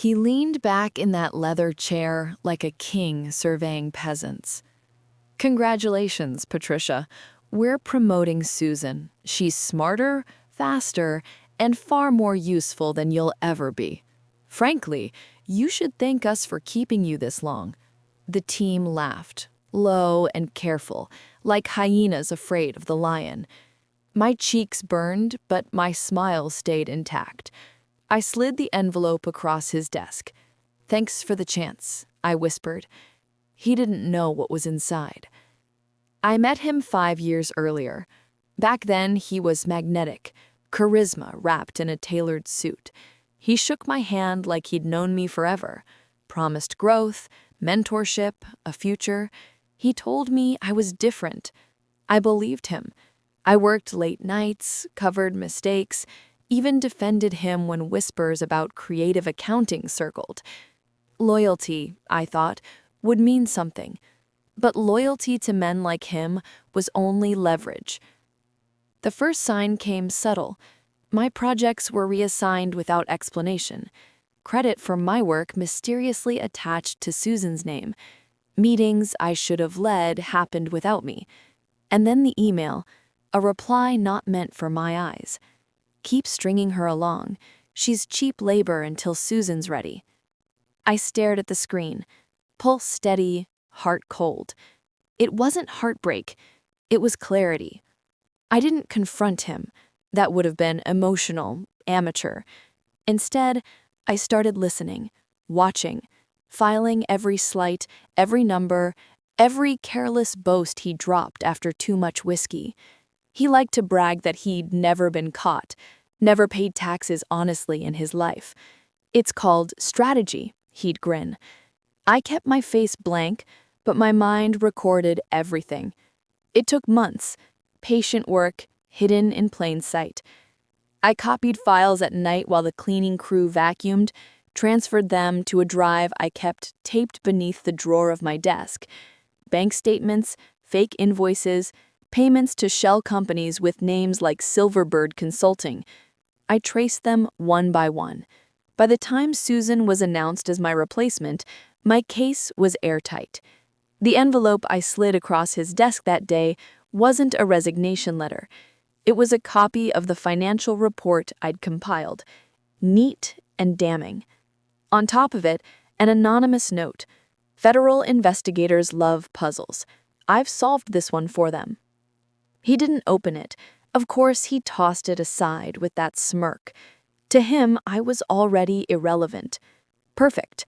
He leaned back in that leather chair like a king surveying peasants. Congratulations, Patricia. We're promoting Susan. She's smarter, faster, and far more useful than you'll ever be. Frankly, you should thank us for keeping you this long. The team laughed, low and careful, like hyenas afraid of the lion. My cheeks burned, but my smile stayed intact. I slid the envelope across his desk. "Thanks for the chance," I whispered. He didn't know what was inside. I met him 5 years earlier. Back then, he was magnetic, charisma wrapped in a tailored suit. He shook my hand like he'd known me forever, promised growth, mentorship, a future. He told me I was different. I believed him. I worked late nights, covered mistakes, even defended him when whispers about creative accounting circled. Loyalty, I thought, would mean something. But loyalty to men like him was only leverage. The first sign came subtle. My projects were reassigned without explanation. Credit for my work mysteriously attached to Susan's name. Meetings I should have led happened without me. And then the email, a reply not meant for my eyes. "Keep stringing her along. She's cheap labor until Susan's ready." I stared at the screen, pulse steady, heart cold. It wasn't heartbreak. It was clarity. I didn't confront him. That would have been emotional, amateur. Instead, I started listening, watching, filing every slight, every number, every careless boast he dropped after too much whiskey. He liked to brag that he'd never been caught, never paid taxes honestly in his life. "It's called strategy," he'd grin. I kept my face blank, but my mind recorded everything. It took months, patient work, hidden in plain sight. I copied files at night while the cleaning crew vacuumed, transferred them to a drive I kept taped beneath the drawer of my desk. Bank statements, fake invoices, payments to shell companies with names like Silverbird Consulting. I traced them one by one. By the time Susan was announced as my replacement, my case was airtight. The envelope I slid across his desk that day wasn't a resignation letter. It was a copy of the financial report I'd compiled, neat and damning. On top of it, an anonymous note. "Federal investigators love puzzles. I've solved this one for them." He didn't open it. Of course, he tossed it aside with that smirk. To him, I was already irrelevant. Perfect.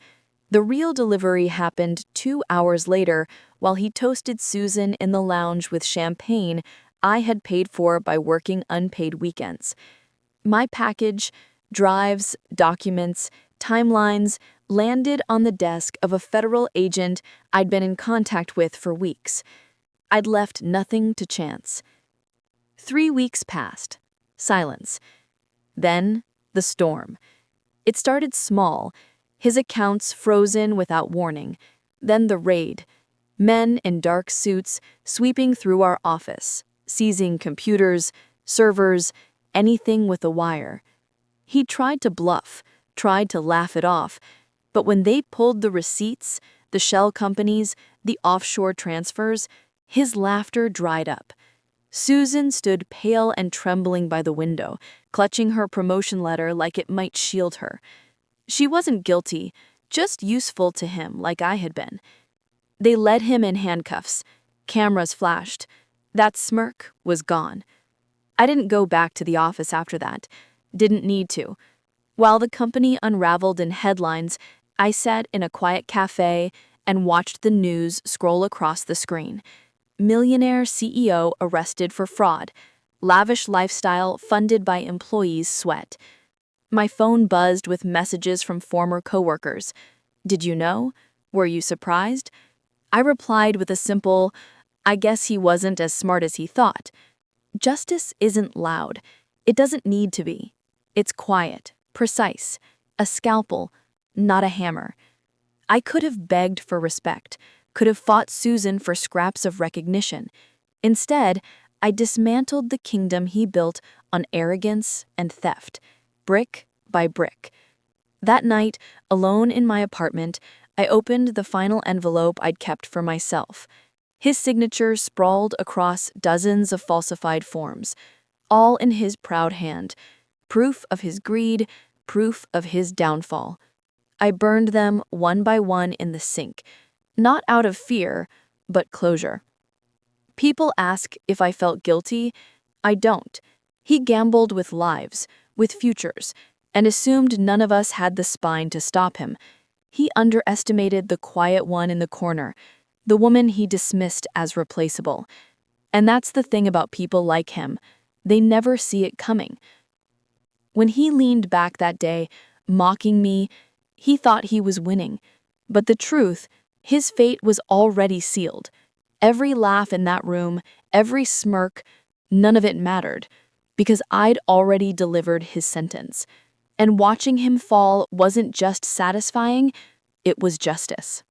The real delivery happened 2 hours later while he toasted Susan in the lounge with champagne I had paid for by working unpaid weekends. My package, drives, documents, timelines, landed on the desk of a federal agent I'd been in contact with for weeks. I'd left nothing to chance. 3 weeks passed. Silence. Then, the storm. It started small, his accounts frozen without warning. Then the raid. Men in dark suits sweeping through our office, seizing computers, servers, anything with a wire. He tried to bluff, tried to laugh it off, but when they pulled the receipts, the shell companies, the offshore transfers, his laughter dried up. Susan stood pale and trembling by the window, clutching her promotion letter like it might shield her. She wasn't guilty, just useful to him like I had been. They led him in handcuffs. Cameras flashed. That smirk was gone. I didn't go back to the office after that. Didn't need to. While the company unraveled in headlines, I sat in a quiet cafe and watched the news scroll across the screen. Millionaire CEO arrested for fraud. Lavish lifestyle funded by employees' sweat. My phone buzzed with messages from former coworkers. "Did you know? Were you surprised?" I replied with a simple, "I guess he wasn't as smart as he thought." Justice isn't loud. It doesn't need to be. It's quiet, precise, a scalpel, not a hammer. I could have begged for respect, could have fought Susan for scraps of recognition. Instead, I dismantled the kingdom he built on arrogance and theft, brick by brick. That night, alone in my apartment, I opened the final envelope I'd kept for myself. His signature sprawled across dozens of falsified forms, all in his proud hand, proof of his greed, proof of his downfall. I burned them one by one in the sink, not out of fear, but closure. People ask if I felt guilty. I don't. He gambled with lives, with futures, and assumed none of us had the spine to stop him. He underestimated the quiet one in the corner, the woman he dismissed as replaceable. And that's the thing about people like him. They never see it coming. When he leaned back that day, mocking me, he thought he was winning. But the truth, his fate was already sealed. Every laugh in that room, every smirk, none of it mattered, because I'd already delivered his sentence. And watching him fall wasn't just satisfying, it was justice.